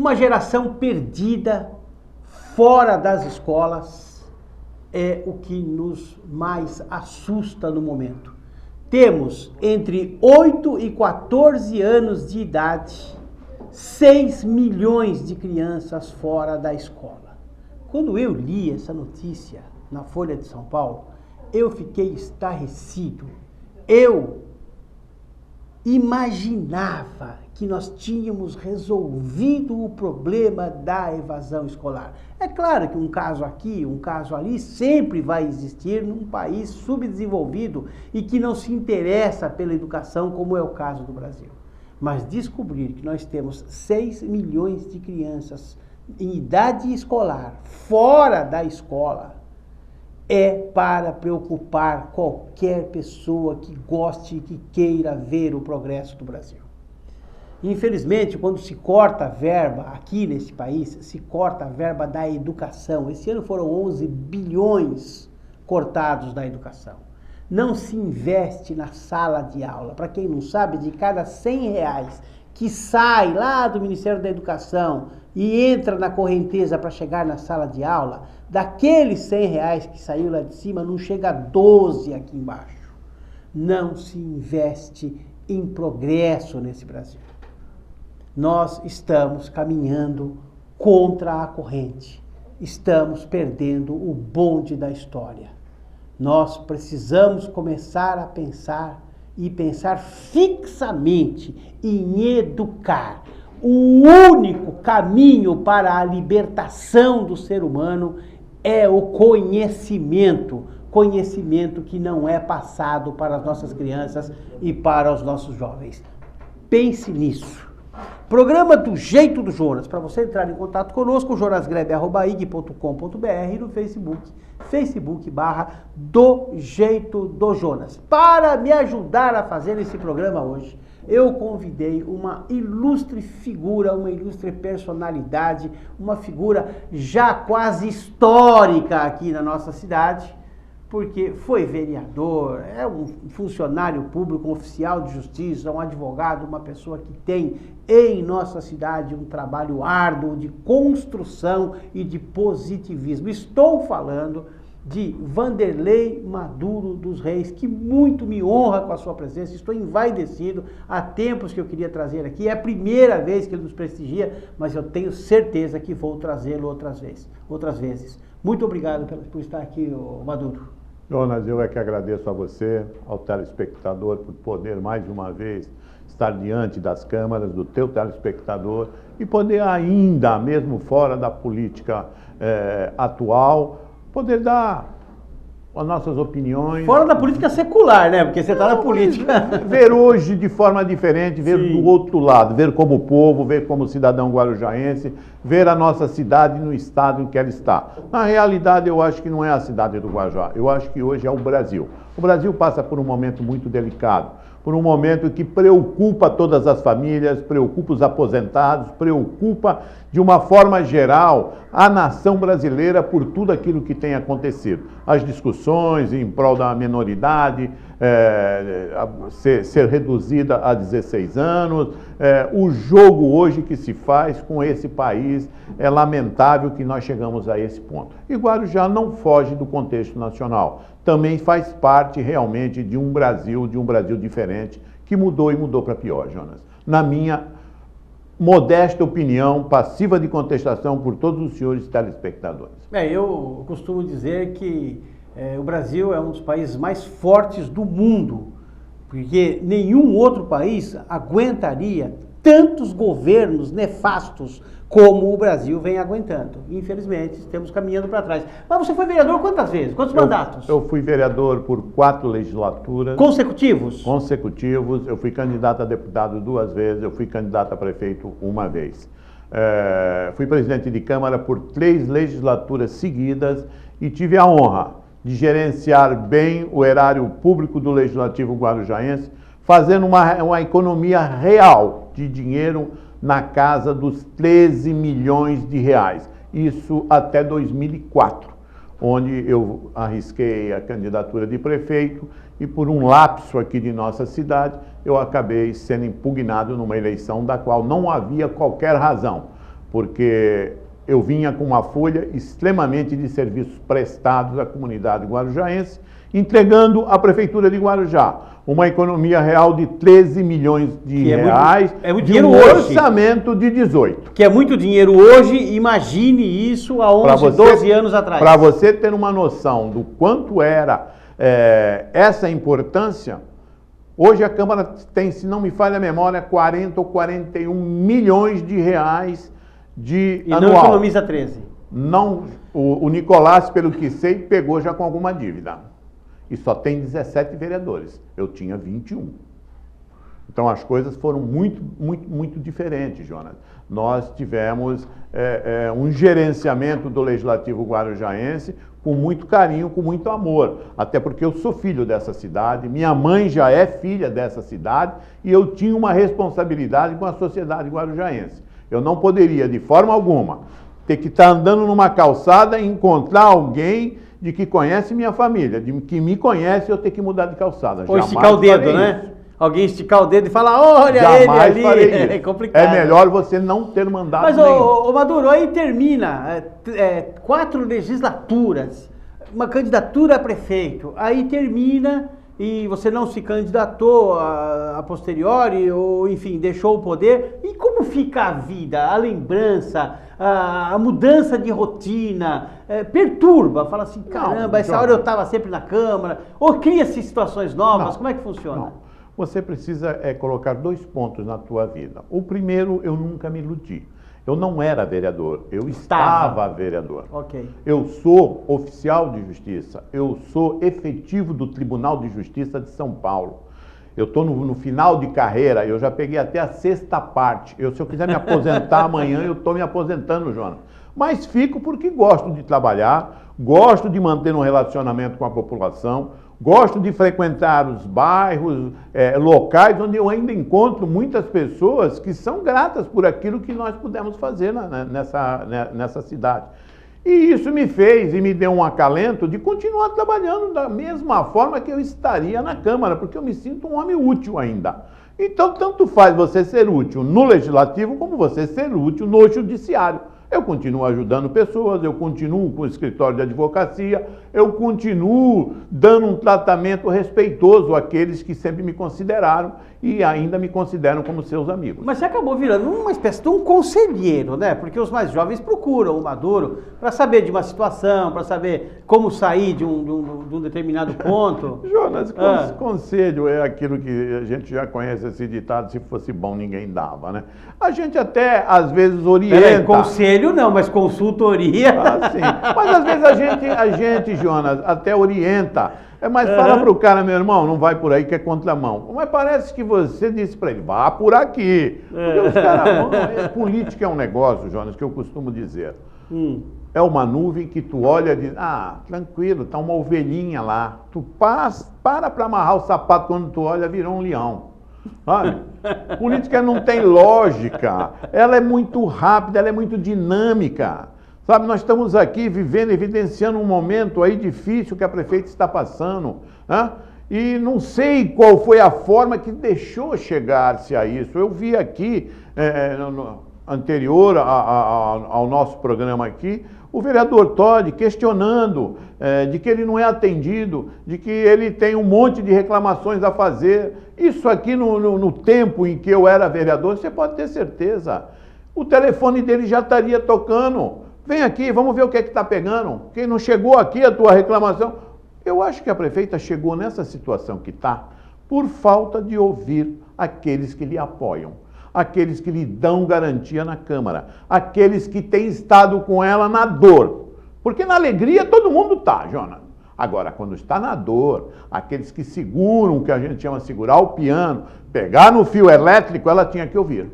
uma geração perdida fora das escolas é o que nos mais assusta no momento. Temos entre 8 e 14 anos de idade, 6 milhões de crianças fora da escola. Quando eu li essa notícia na Folha de São Paulo, eu fiquei estarrecido. Eu imaginava que nós tínhamos resolvido o problema da evasão escolar. É claro que um caso aqui, um caso ali, sempre vai existir num país subdesenvolvido e que não se interessa pela educação, como é o caso do Brasil. Mas descobrir que nós temos 6 milhões de crianças em idade escolar, fora da escola, é para preocupar qualquer pessoa que goste e que queira ver o progresso do Brasil. Infelizmente, quando se corta a verba, aqui nesse país, se corta a verba da educação. Esse ano foram 11 bilhões cortados da educação. Não se investe na sala de aula. Para quem não sabe, de cada R$100 que sai lá do Ministério da Educação e entra na correnteza para chegar na sala de aula, daqueles R$100 que saiu lá de cima, não chega a 12 aqui embaixo. Não se investe em progresso nesse Brasil. Nós estamos caminhando contra a corrente. Estamos perdendo o bonde da história. Nós precisamos começar a pensar e pensar fixamente em educar. O único caminho para a libertação do ser humano é o conhecimento. Conhecimento que não é passado para as nossas crianças e para os nossos jovens. Pense nisso. Programa do Jeito do Jonas. Para você entrar em contato conosco, jonasgrebe@ig.com.br e no Facebook.com/Do Jeito do Jonas. Para me ajudar a fazer esse programa hoje, eu convidei uma ilustre figura, uma ilustre personalidade, uma figura já quase histórica aqui na nossa cidade, porque foi vereador, é um funcionário público, um oficial de justiça, um advogado, uma pessoa que tem em nossa cidade um trabalho árduo de construção e de positivismo. Estou falando de Vanderlei Maduro dos Reis, que muito me honra com a sua presença. Estou envaidecido, há tempos que eu queria trazer aqui, é a primeira vez que ele nos prestigia, mas eu tenho certeza que vou trazê-lo outras vezes. Muito obrigado por estar aqui, Maduro. Jonas, eu é que agradeço a você, ao telespectador, por poder mais uma vez estar diante das câmaras, do teu telespectador, e poder ainda, mesmo fora da política atual, poder dar as nossas opiniões. Fora da política secular, né? Porque você está na política. Ver hoje de forma diferente, ver do outro lado, ver como povo, ver como cidadão guarujaense, ver a nossa cidade no estado em que ela está. Na realidade, eu acho que não é a cidade do Guarujá, eu acho que hoje é o Brasil. O Brasil passa por um momento muito delicado, por um momento que preocupa todas as famílias, preocupa os aposentados, preocupa de uma forma geral a nação brasileira por tudo aquilo que tem acontecido. As discussões em prol da menoridade, ser reduzida a 16 anos, o jogo hoje que se faz com esse país, é lamentável que nós chegamos a esse ponto. E Guarujá não foge do contexto nacional, também faz parte realmente de um Brasil diferente, que mudou e mudou para pior, Jonas. Na minha modesta opinião, passiva de contestação por todos os senhores telespectadores. Eu costumo dizer que o Brasil é um dos países mais fortes do mundo, porque nenhum outro país aguentaria tantos governos nefastos como o Brasil vem aguentando. Infelizmente, estamos caminhando para trás. Mas você foi vereador quantas vezes? Quantos mandatos? Eu fui vereador por 4 legislaturas. Consecutivos? Consecutivos. Eu fui candidato a deputado 2 vezes, eu fui candidato a prefeito 1 vez. Fui presidente de Câmara por 3 legislaturas seguidas e tive a honra de gerenciar bem o erário público do Legislativo guarujaense, fazendo uma economia real de dinheiro na casa dos 13 milhões de reais. Isso até 2004, onde eu arrisquei a candidatura de prefeito e por um lapso aqui de nossa cidade, eu acabei sendo impugnado numa eleição da qual não havia qualquer razão. porque eu vinha com uma folha extremamente de serviços prestados à comunidade guarujaense, entregando à Prefeitura de Guarujá uma economia real de 13 milhões de reais, é muito de dinheiro um hoje. orçamento de 18. Que é muito dinheiro hoje, imagine isso há 11, 12 anos atrás. Para você ter uma noção do quanto era essa importância, hoje a Câmara tem, se não me falha a memória, 40 ou 41 milhões de reais de e anual. não economiza 13. Não, o Nicolás, pelo que sei, pegou já com alguma dívida. E só tem 17 vereadores. Eu tinha 21. Então as coisas foram muito diferentes, Jonas. Nós tivemos um gerenciamento do Legislativo guarujaense com muito carinho, com muito amor. Até porque eu sou filho dessa cidade, minha mãe já é filha dessa cidade e eu tinha uma responsabilidade com a sociedade guarujaense. Eu não poderia, de forma alguma, ter que estar andando numa calçada e encontrar alguém de que conhece minha família, de que me conhece, eu ter que mudar de calçada. Ou esticar o dedo, né? Isso. Alguém esticar o dedo e falar, olha Jamais ele farei ali, isso. é complicado. É melhor você não ter mandado Mas, nenhum. ô Maduro, aí termina 4 legislaturas, uma candidatura a prefeito, aí termina e você não se candidatou a posteriori, ou enfim, deixou o poder. E como fica a vida, a lembrança, a mudança de rotina? Perturba, fala assim, caramba, Não, essa hora eu estava sempre na Câmara, ou cria-se situações novas, como é que funciona? Não. Você precisa colocar 2 pontos na tua vida. O primeiro, eu nunca me iludi. Eu não era vereador, eu estava vereador. Ok. Eu sou oficial de justiça, eu sou efetivo do Tribunal de Justiça de São Paulo. Eu estou no final de carreira, eu já peguei até a 6ª parte. Se eu quiser me aposentar amanhã, eu estou me aposentando, Jonas. Mas fico porque gosto de trabalhar, gosto de manter um relacionamento com a população, gosto de frequentar os bairros, locais onde eu ainda encontro muitas pessoas que são gratas por aquilo que nós pudemos fazer nessa cidade. E isso me fez e me deu um acalento de continuar trabalhando da mesma forma que eu estaria na Câmara, porque eu me sinto um homem útil ainda. Então, tanto faz você ser útil no Legislativo como você ser útil no Judiciário. Eu continuo ajudando pessoas, eu continuo com o escritório de advocacia, eu continuo dando um tratamento respeitoso àqueles que sempre me consideraram e ainda me consideram como seus amigos. Mas você acabou virando uma espécie de um conselheiro, né? Porque os mais jovens procuram o Maduro para saber de uma situação, para saber como sair de um determinado ponto. Jonas, conselho é aquilo que a gente já conhece esse ditado, se fosse bom ninguém dava, né? A gente até às vezes orienta. Conselho não, mas consultoria. Sim. Mas às vezes a gente, Jonas, até orienta. Mas fala para o cara, meu irmão, não vai por aí que é contramão. Mas parece que você disse para ele, vá por aqui. Porque os caras política é um negócio, Jonas, que eu costumo dizer. É uma nuvem que tu olha e diz, tranquilo, tá uma ovelhinha lá. Tu para amarrar o sapato, quando tu olha, virou um leão. Sabe? Política não tem lógica, ela é muito rápida, ela é muito dinâmica. Sabe, nós estamos aqui vivendo, evidenciando um momento aí difícil que a prefeita está passando, né? E não sei qual foi a forma que deixou chegar-se a isso. Eu vi aqui, anterior ao nosso programa aqui, o vereador Todd questionando de que ele não é atendido, de que ele tem um monte de reclamações a fazer. Isso aqui no tempo em que eu era vereador, você pode ter certeza. O telefone dele já estaria tocando. Vem aqui, vamos ver o que é que está pegando. Quem não chegou aqui a tua reclamação? Eu acho que a prefeita chegou nessa situação que está por falta de ouvir aqueles que lhe apoiam, aqueles que lhe dão garantia na Câmara, aqueles que têm estado com ela na dor. Porque na alegria todo mundo está, Jonas. Agora, quando está na dor, aqueles que seguram, o que a gente chama de segurar o piano, pegar no fio elétrico, ela tinha que ouvir.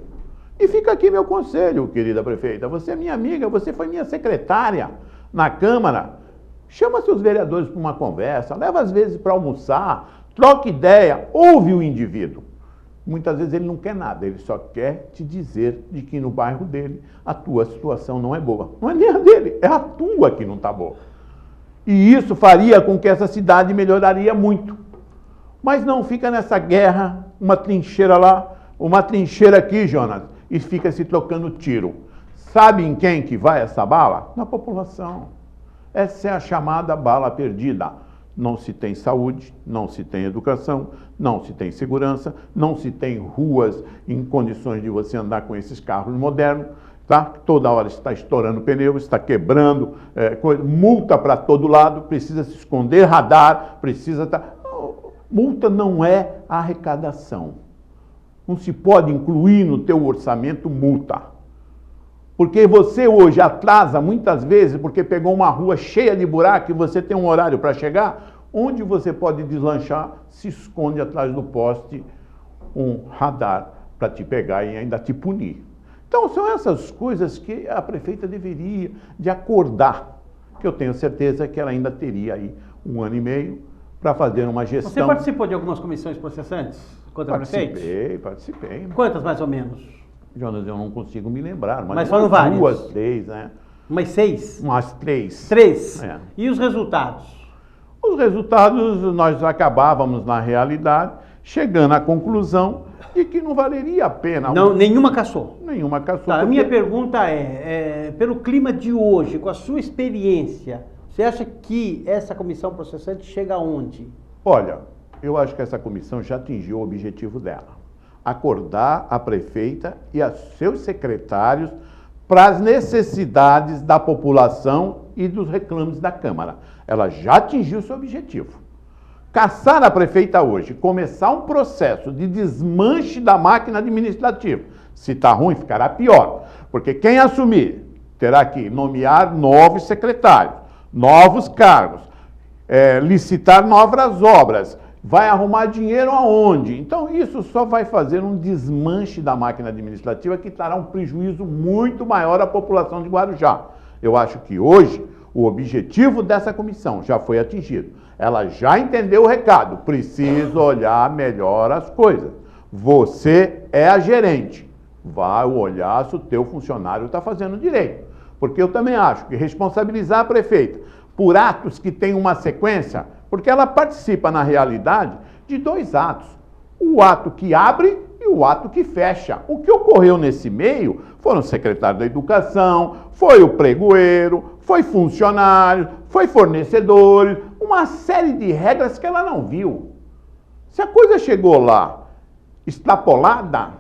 E fica aqui meu conselho, querida prefeita. Você é minha amiga, você foi minha secretária na Câmara. Chama seus vereadores para uma conversa, leva às vezes para almoçar, troca ideia, ouve o indivíduo. Muitas vezes ele não quer nada, ele só quer te dizer de que no bairro dele a tua situação não é boa. Não é nem a dele, é a tua que não está boa. E isso faria com que essa cidade melhoraria muito. Mas não fica nessa guerra, uma trincheira lá, uma trincheira aqui, Jonas, e fica se trocando tiro. Sabe em quem que vai essa bala? Na população. Essa é a chamada bala perdida. Não se tem saúde, não se tem educação, não se tem segurança, não se tem ruas em condições de você andar com esses carros modernos, tá? Toda hora está estourando pneu, está quebrando, multa para todo lado, precisa se esconder radar, precisa... Multa não é arrecadação. Não se pode incluir no teu orçamento multa. Porque você hoje atrasa muitas vezes porque pegou uma rua cheia de buraco e você tem um horário para chegar, onde você pode deslanchar, se esconde atrás do poste um radar para te pegar e ainda te punir. Então são essas coisas que a prefeita deveria de acordar, que eu tenho certeza que ela ainda teria aí 1 ano e meio para fazer uma gestão. Você participou de algumas comissões processantes contra prefeitos? Participei. Quantas mais ou menos? Jonas, eu não consigo me lembrar, mas foram várias. 2, 3, né? Umas 6? Umas 3. 3? É. E os resultados? Os resultados, nós acabávamos, na realidade, chegando à conclusão de que não valeria a pena. Não, nenhuma cassou? Nenhuma cassou. Tá, a minha pergunta pelo clima de hoje, com a sua experiência, você acha que essa comissão processante chega aonde? Olha, eu acho que essa comissão já atingiu o objetivo dela. Acordar a prefeita e a seus secretários para as necessidades da população e dos reclames da Câmara. Ela já atingiu seu objetivo. Caçar a prefeita hoje, começar um processo de desmanche da máquina administrativa. Se está ruim, ficará pior. Porque quem assumir terá que nomear novos secretários, novos cargos, licitar novas obras. Vai arrumar dinheiro aonde? Então, isso só vai fazer um desmanche da máquina administrativa que trará um prejuízo muito maior à população de Guarujá. Eu acho que hoje o objetivo dessa comissão já foi atingido. Ela já entendeu o recado. Precisa olhar melhor as coisas. Você é a gerente. Vai olhar se o teu funcionário está fazendo direito. Porque eu também acho que responsabilizar a prefeita por atos que têm uma sequência... Porque ela participa, na realidade, de 2 atos. O ato que abre e o ato que fecha. O que ocorreu nesse meio foram o secretário da Educação, foi o pregoeiro, foi funcionário, foi fornecedores, uma série de regras que ela não viu. Se a coisa chegou lá extrapolada,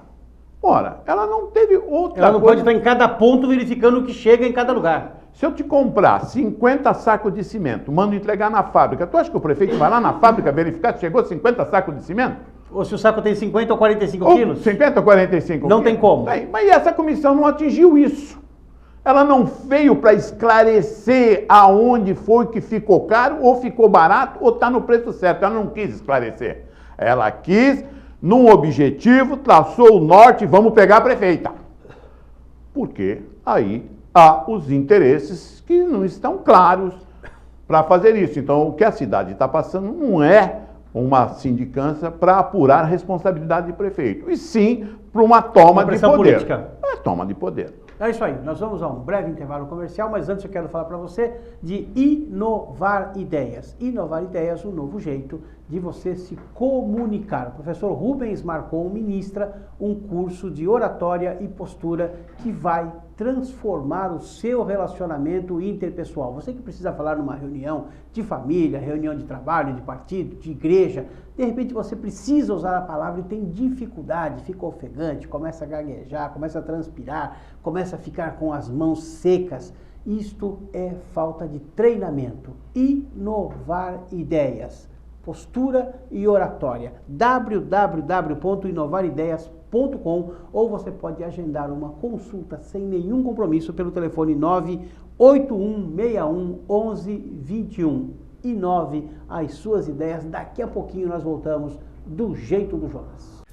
ora, ela não teve outra Ela não coisa... pode estar em cada ponto verificando o que chega em cada lugar. Se eu te comprar 50 sacos de cimento, mando entregar na fábrica, tu acha que o prefeito vai lá na fábrica verificar se chegou 50 sacos de cimento? Ou se o saco tem 50 ou 45 quilos? 50 ou 45 não quilos? Tem como. Mas essa comissão não atingiu isso. Ela não veio para esclarecer aonde foi que ficou caro, ou ficou barato, ou está no preço certo. Ela não quis esclarecer. Ela quis, num objetivo, traçou o norte, vamos pegar a prefeita. Por quê? Aí... há os interesses que não estão claros para fazer isso. Então, o que a cidade está passando não é uma sindicância para apurar a responsabilidade de prefeito, e sim para uma toma de poder. Política. É toma de poder. É isso aí, nós vamos a um breve intervalo comercial, mas antes eu quero falar para você de inovar ideias. Inovar ideias, um novo jeito de você se comunicar. O professor Rubens Marcon ministra um curso de oratória e postura que vai transformar o seu relacionamento interpessoal. Você que precisa falar numa reunião de família, reunião de trabalho, de partido, de igreja, de repente você precisa usar a palavra e tem dificuldade, fica ofegante, começa a gaguejar, começa a transpirar, começa a ficar com as mãos secas. Isto é falta de treinamento. Inovar ideias, postura e oratória. www.inovarideias.com, ou você pode agendar uma consulta sem nenhum compromisso pelo telefone 981611121. Inove as suas ideias. Daqui a pouquinho nós voltamos do jeito do Jonas.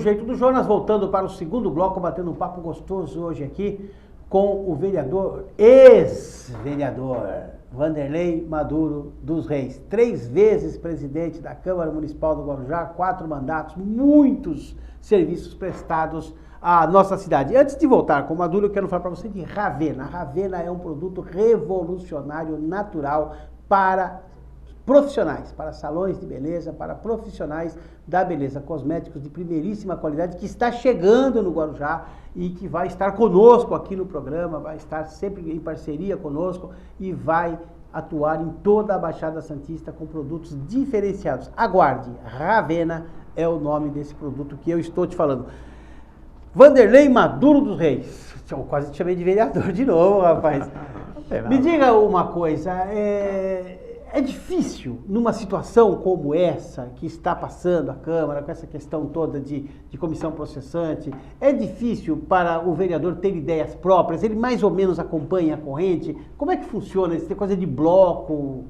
do Jeito do Jonas, voltando para o segundo bloco, batendo um papo gostoso hoje aqui com o vereador, ex-vereador, Vanderlei Maduro dos Reis. 3 vezes presidente da Câmara Municipal do Guarujá, 4 mandatos, muitos serviços prestados à nossa cidade. Antes de voltar com o Maduro, eu quero falar para você de Ravena. A Ravena é um produto revolucionário, natural, para profissionais, para salões de beleza, para profissionais da beleza, cosméticos de primeiríssima qualidade, que está chegando no Guarujá e que vai estar conosco aqui no programa, vai estar sempre em parceria conosco e vai atuar em toda a Baixada Santista com produtos diferenciados. Aguarde, Ravena é o nome desse produto que eu estou te falando. Vanderlei Maduro dos Reis. Eu quase te chamei de vereador de novo, rapaz. Me diga uma coisa, é difícil, numa situação como essa, que está passando a Câmara, com essa questão toda de comissão processante, é difícil para o vereador ter ideias próprias? Ele mais ou menos acompanha a corrente? Como é que funciona? Tem coisa de bloco?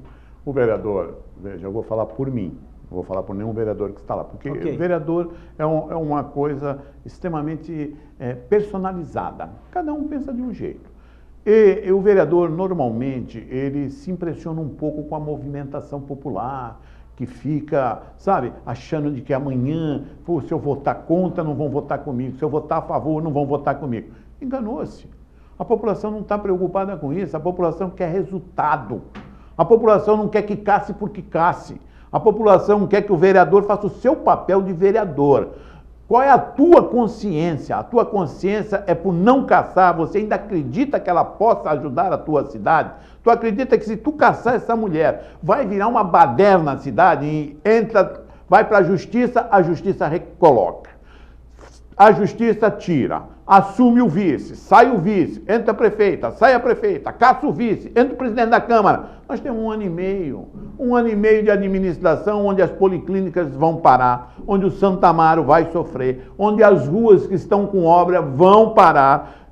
O vereador, veja, eu vou falar por mim, não vou falar por nenhum vereador que está lá, porque o vereador é uma coisa extremamente personalizada. Cada um pensa de um jeito. E o vereador, normalmente, ele se impressiona um pouco com a movimentação popular, que fica, sabe, achando de que amanhã, pô, se eu votar contra, não vão votar comigo, se eu votar a favor, não vão votar comigo. Enganou-se. A população não está preocupada com isso, a população quer resultado. A população não quer que casse porque casse. A população quer que o vereador faça o seu papel de vereador. Qual é a tua consciência? A tua consciência é por não caçar. Você ainda acredita que ela possa ajudar a tua cidade? Tu acredita que se tu caçar essa mulher, vai virar uma baderna na cidade e vai para a justiça recoloca. A justiça tira, assume o vice, sai o vice, entra a prefeita, sai a prefeita, caça o vice, entra o presidente da Câmara. Nós temos um ano e meio de administração onde as policlínicas vão parar, onde o Santo Amaro vai sofrer, onde as ruas que estão com obra vão parar.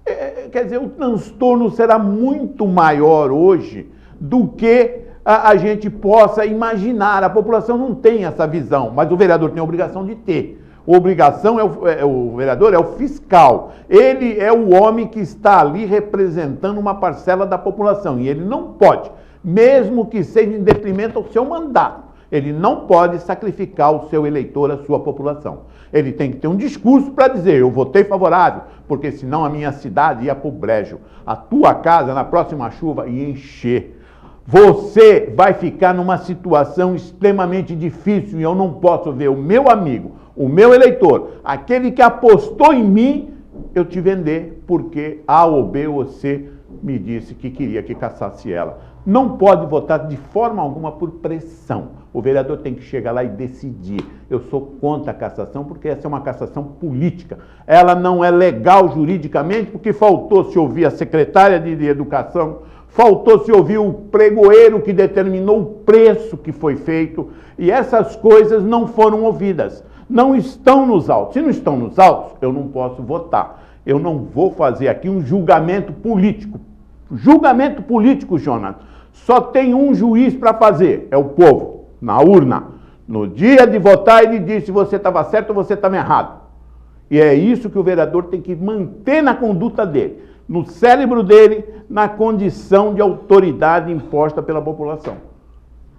Quer dizer, o transtorno será muito maior hoje do que a gente possa imaginar. A população não tem essa visão, mas o vereador tem a obrigação de ter. A obrigação o vereador é o fiscal. Ele é o homem que está ali representando uma parcela da população. E ele não pode, mesmo que seja em detrimento ao seu mandato, ele não pode sacrificar o seu eleitor, a sua população. Ele tem que ter um discurso para dizer, eu votei favorável, porque senão a minha cidade ia para o brejo. A tua casa, na próxima chuva, ia encher. Você vai ficar numa situação extremamente difícil e eu não posso ver o meu amigo, o meu eleitor, aquele que apostou em mim, eu te vender porque A ou B ou C me disse que queria que caçasse ela. Não pode votar de forma alguma por pressão. O vereador tem que chegar lá e decidir. Eu sou contra a cassação porque essa é uma cassação política. Ela não é legal juridicamente porque faltou se ouvir a secretária de Educação, faltou se ouvir o pregoeiro que determinou o preço que foi feito e essas coisas não foram ouvidas. Não estão nos autos. Se não estão nos autos, eu não posso votar. Eu não vou fazer aqui um julgamento político. Julgamento político, Jonas, só tem um juiz para fazer, é o povo, na urna. No dia de votar, ele diz se você estava certo ou você estava errado. E é isso que o vereador tem que manter na conduta dele, no cérebro dele, na condição de autoridade imposta pela população.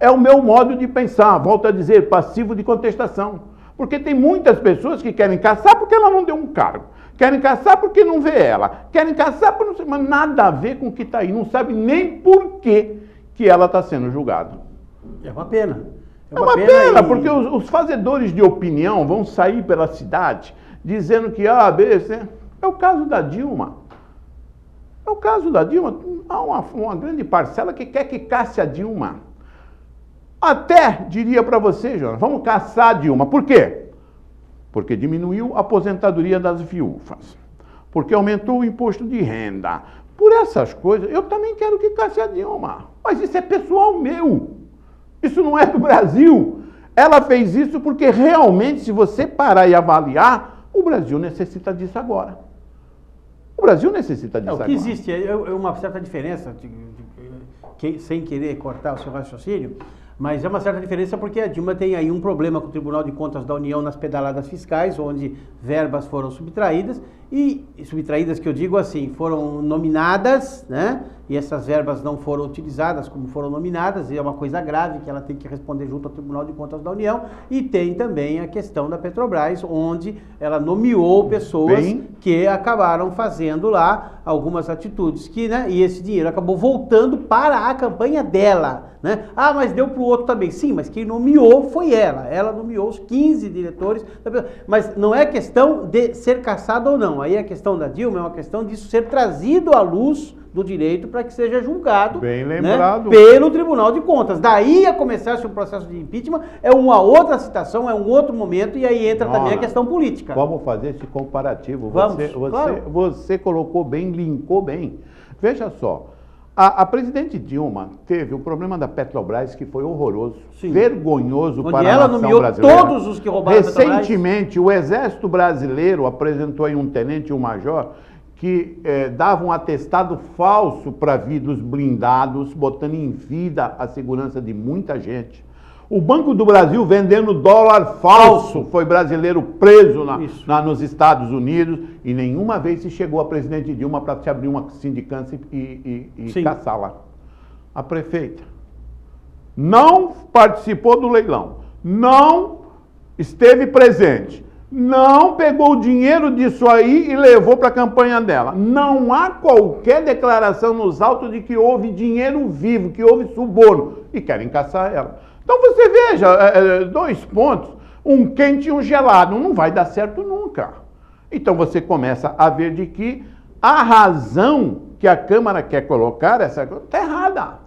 É o meu modo de pensar, volto a dizer, passivo de contestação. Porque tem muitas pessoas que querem caçar porque ela não deu um cargo. Querem caçar porque não vê ela. Querem caçar porque não sei, mas nada a ver com o que está aí. Não sabe nem por que ela está sendo julgada. É uma pena. É uma pena, porque os fazedores de opinião vão sair pela cidade dizendo que B, C. É o caso da Dilma. É o caso da Dilma. Há uma grande parcela que quer que casse a Dilma. Até diria para você, Jonas, vamos caçar a Dilma. Por quê? Porque diminuiu a aposentadoria das viúvas. Porque aumentou o imposto de renda. Por essas coisas, eu também quero que casse a Dilma. Mas isso é pessoal meu. Isso não é do Brasil. Ela fez isso porque realmente, se você parar e avaliar, o Brasil necessita disso agora. O Brasil necessita disso agora. O que existe é uma certa diferença, sem querer cortar o seu raciocínio. Mas é uma certa diferença porque a Dilma tem aí um problema com o Tribunal de Contas da União nas pedaladas fiscais, onde verbas foram subtraídas, e subtraídas que eu digo assim, foram nominadas, né? E essas verbas não foram utilizadas como foram nominadas, e é uma coisa grave que ela tem que responder junto ao Tribunal de Contas da União. E tem também a questão da Petrobras, onde ela nomeou pessoas que acabaram fazendo lá algumas atitudes que, né? E esse dinheiro acabou voltando para a campanha dela, né? Ah, mas deu para o outro também. Sim, mas quem nomeou foi ela. Ela nomeou os 15 diretores. Mas não é questão de ser caçado ou não. Aí a questão da Dilma é uma questão disso ser trazido à luz do direito para que seja julgado, bem lembrado, né, pelo Tribunal de Contas. Daí a começar-se o processo de impeachment é uma outra situação, é um outro momento, e aí entra também a questão política. Vamos fazer esse comparativo. Vamos, claro. Você colocou bem, linkou bem. Veja só, a presidente Dilma teve o problema da Petrobras, que foi horroroso, sim, vergonhoso onde para ela a nação nomeou brasileira. Todos os que roubaram Recentemente, o Exército Brasileiro apresentou aí um tenente e um major que davam um atestado falso para vidros blindados, botando em vida a segurança de muita gente. O Banco do Brasil vendendo dólar falso, foi brasileiro preso nos Estados Unidos, e nenhuma vez se chegou a presidente Dilma para se abrir uma sindicância e caçá-la. A prefeita não participou do leilão, não esteve presente, não pegou o dinheiro disso aí e levou para a campanha dela. Não há qualquer declaração nos autos de que houve dinheiro vivo, que houve suborno, e querem caçar ela. Então você veja, 2 pontos, um quente e um gelado, não vai dar certo nunca. Então você começa a ver de que a razão que a Câmara quer colocar essa coisa está errada.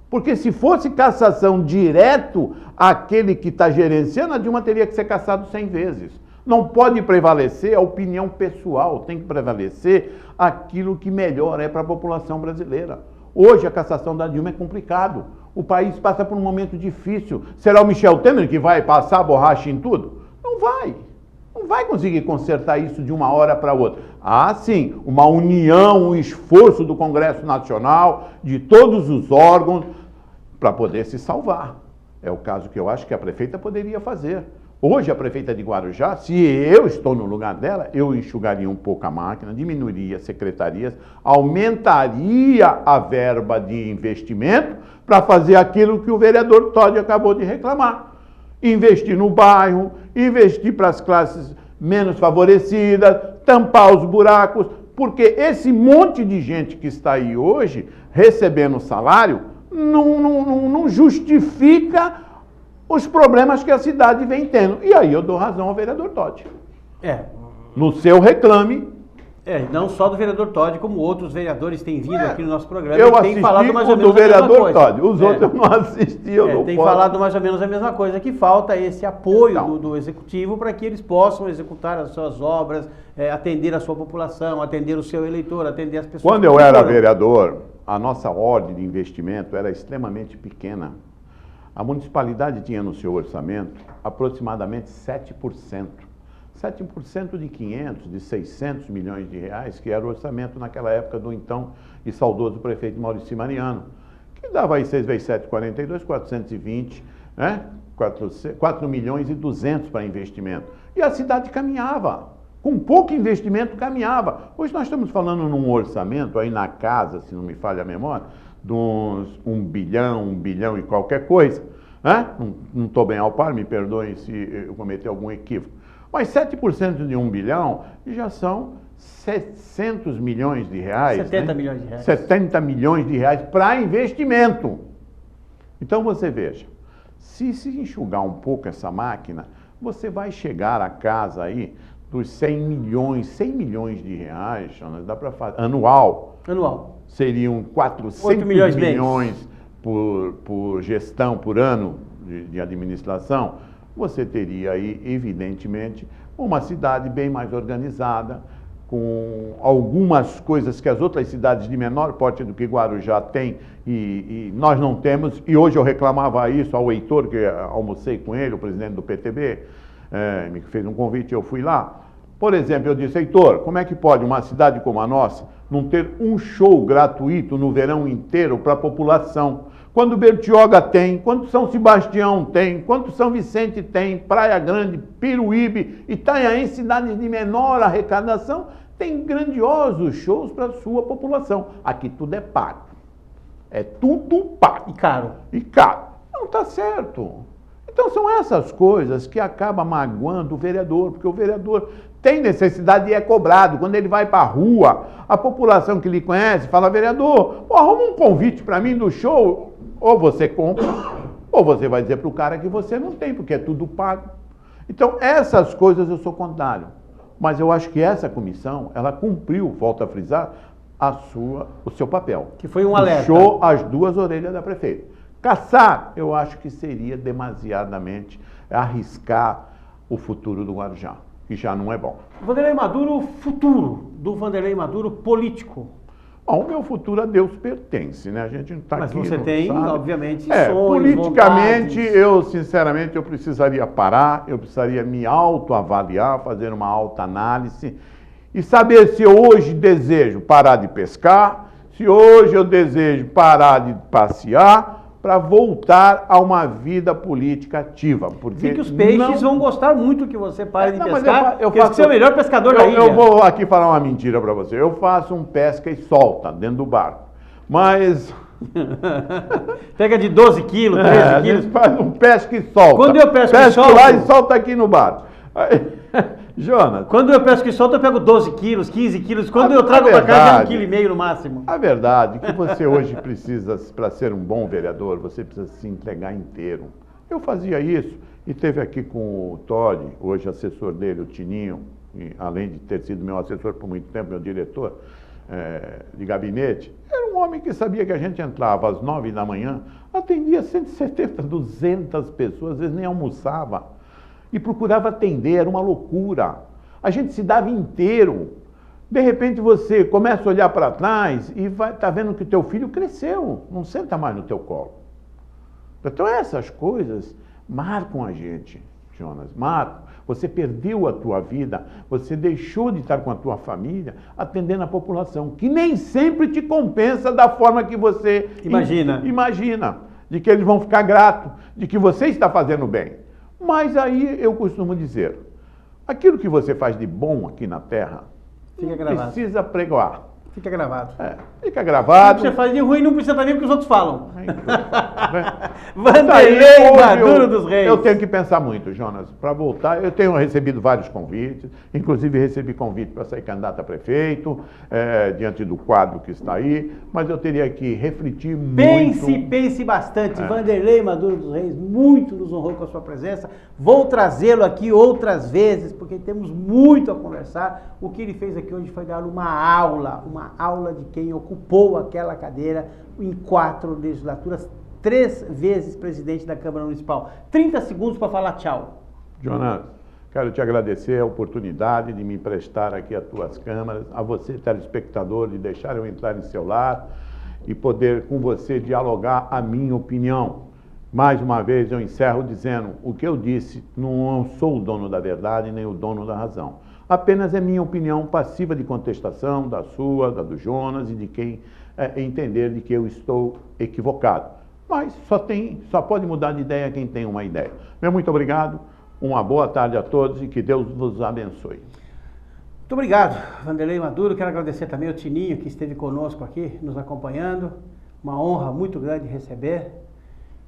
Porque se fosse cassação direto àquele que está gerenciando, a Dilma teria que ser cassado 100 vezes. Não pode prevalecer a opinião pessoal, tem que prevalecer aquilo que melhor é para a população brasileira. Hoje a cassação da Dilma é complicado. O país passa por um momento difícil. Será o Michel Temer que vai passar a borracha em tudo? Não vai. Não vai conseguir consertar isso de uma hora para outra. Há, sim, uma união, um esforço do Congresso Nacional, de todos os órgãos, para poder se salvar. É o caso que eu acho que a prefeita poderia fazer. Hoje, a prefeita de Guarujá, se eu estou no lugar dela, eu enxugaria um pouco a máquina, diminuiria as secretarias, aumentaria a verba de investimento para fazer aquilo que o vereador Todi acabou de reclamar. Investir no bairro, investir para as classes menos favorecidas, tampar os buracos, porque esse monte de gente que está aí hoje, recebendo salário, não justifica os problemas que a cidade vem tendo. E aí eu dou razão ao vereador Todi. No seu reclame. Não só do vereador Todi, como outros vereadores têm vindo aqui no nosso programa. Eu assisti falado mais ou menos do vereador Todi. Os outros eu não assisti, eu não tem falado mais ou menos a mesma coisa, que falta esse apoio do Executivo para que eles possam executar as suas obras, atender a sua população, atender o seu eleitor, atender as pessoas. Quando eu era vereador, a nossa ordem de investimento era extremamente pequena. A municipalidade tinha no seu orçamento aproximadamente 7%. 7% de 500, de 600 milhões de reais, que era o orçamento naquela época do então e saudoso prefeito Maurício Mariano, que dava aí 6 vezes 7, 42, 420, né? 4 milhões e 200 para investimento. E a cidade caminhava. Com pouco investimento caminhava. Hoje nós estamos falando num orçamento aí na casa, se não me falha a memória, de uns 1 bilhão e qualquer coisa. Né? Não estou bem ao par, me perdoem se eu cometer algum equívoco. Mas 7% de 1 bilhão já são 700 milhões de reais. 70 milhões de reais. 70 milhões de reais para investimento. Então você veja, se enxugar um pouco essa máquina, você vai chegar a casa aí dos 100 milhões de reais, dá para fazer, anual. Seriam 400 milhões por gestão, por ano de administração. Você teria aí, evidentemente, uma cidade bem mais organizada, com algumas coisas que as outras cidades de menor porte do que Guarujá têm e nós não temos. E hoje eu reclamava isso ao Heitor, que almocei com ele, o presidente do PTB, me fez um convite e eu fui lá. Por exemplo, eu disse, Heitor, como é que pode uma cidade como a nossa não ter um show gratuito no verão inteiro para a população? quando Bertioga tem, quando São Sebastião tem, quando São Vicente tem, Praia Grande, Piruíbe, Itanhaém, cidades de menor arrecadação, tem grandiosos shows para a sua população. Aqui tudo é pago. É tudo pago. E caro. E caro. Não está certo. Então são essas coisas que acabam magoando o vereador, porque o vereador tem necessidade e é cobrado. Quando ele vai para a rua, a população que lhe conhece fala, vereador, arruma um convite para mim do show, ou você compra, ou você vai dizer para o cara que você não tem, porque é tudo pago. Então essas coisas eu sou contrário. Mas eu acho que essa comissão, ela cumpriu, volto a frisar, o seu papel. Que foi um alerta. Puxou as duas orelhas da prefeita. Caçar, eu acho que seria demasiadamente arriscar o futuro do Guarujá, que já não é bom. Vanderlei Maduro, futuro do Vanderlei Maduro político. Bom, o meu futuro a Deus pertence, né? A gente não está aqui. Mas você tem, obviamente, sonhos, politicamente, vontades. Sinceramente, eu precisaria parar, eu precisaria me autoavaliar, fazer uma autoanálise e saber se eu hoje desejo parar de pescar, se hoje eu desejo parar de passear, para voltar a uma vida política ativa. Porque dizem que os peixes vão gostar muito que você pare de pescar, eu faço, você é o melhor pescador da ilha. Eu vou aqui falar uma mentira para você. Eu faço um pesca e solta dentro do barco. Mas... Pega de 12 quilos, 13 quilos. A gente faz um pesca e solta. Quando eu pesco e pesco solto... lá e solta aqui no barco. Aí, Jonas... Quando eu pesco e solto, eu pego 12 quilos, 15 quilos. Quando eu trago para casa, é 1,5 kg no máximo. A verdade é que você hoje precisa, para ser um bom vereador, você precisa se entregar inteiro. Eu fazia isso e teve aqui com o Todd, hoje assessor dele, o Tininho, e, além de ter sido meu assessor por muito tempo, meu diretor de gabinete, era um homem que sabia que a gente entrava às 9 da manhã, atendia 170, 200 pessoas, às vezes nem almoçava. E procurava atender, era uma loucura. A gente se dava inteiro. De repente você começa a olhar para trás e tá vendo que o teu filho cresceu, não senta mais no teu colo. Então essas coisas marcam a gente, Jonas, marcam. Você perdeu a tua vida, você deixou de estar com a tua família, atendendo a população, que nem sempre te compensa da forma que você imagina, de que eles vão ficar gratos, de que você está fazendo bem. Mas aí eu costumo dizer, aquilo que você faz de bom aqui na Terra, precisa pregoar. Fica gravado. Fica gravado. O que você faz de ruim não precisa também o que os outros falam. Vanderlei Maduro dos Reis. Eu tenho que pensar muito, Jonas, para voltar. Eu tenho recebido vários convites, inclusive recebi convite para ser candidato a prefeito, diante do quadro que está aí, mas eu teria que refletir muito. Pense bastante. Vanderlei Maduro dos Reis, muito nos honrou com a sua presença. Vou trazê-lo aqui outras vezes, porque temos muito a conversar. O que ele fez aqui hoje foi dar uma aula de quem ocupou aquela cadeira em 4 legislaturas, 3 vezes presidente da Câmara Municipal. 30 segundos para falar tchau. Jonas, quero te agradecer a oportunidade de me emprestar aqui às tuas câmaras, a você, telespectador, de deixar eu entrar em seu lar e poder com você dialogar a minha opinião. Mais uma vez eu encerro dizendo, o que eu disse, não sou o dono da verdade nem o dono da razão. Apenas é minha opinião passiva de contestação, da sua, da do Jonas e de quem entender de que eu estou equivocado. Mas só pode mudar de ideia quem tem uma ideia. Meu muito obrigado, uma boa tarde a todos e que Deus vos abençoe. Muito obrigado, Vanderlei Maduro. Quero agradecer também ao Tininho que esteve conosco aqui, nos acompanhando. Uma honra muito grande receber.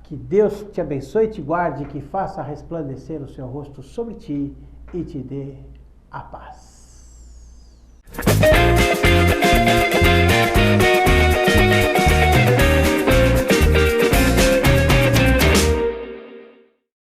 Que Deus te abençoe e te guarde, que faça resplandecer o seu rosto sobre ti e te dê a paz.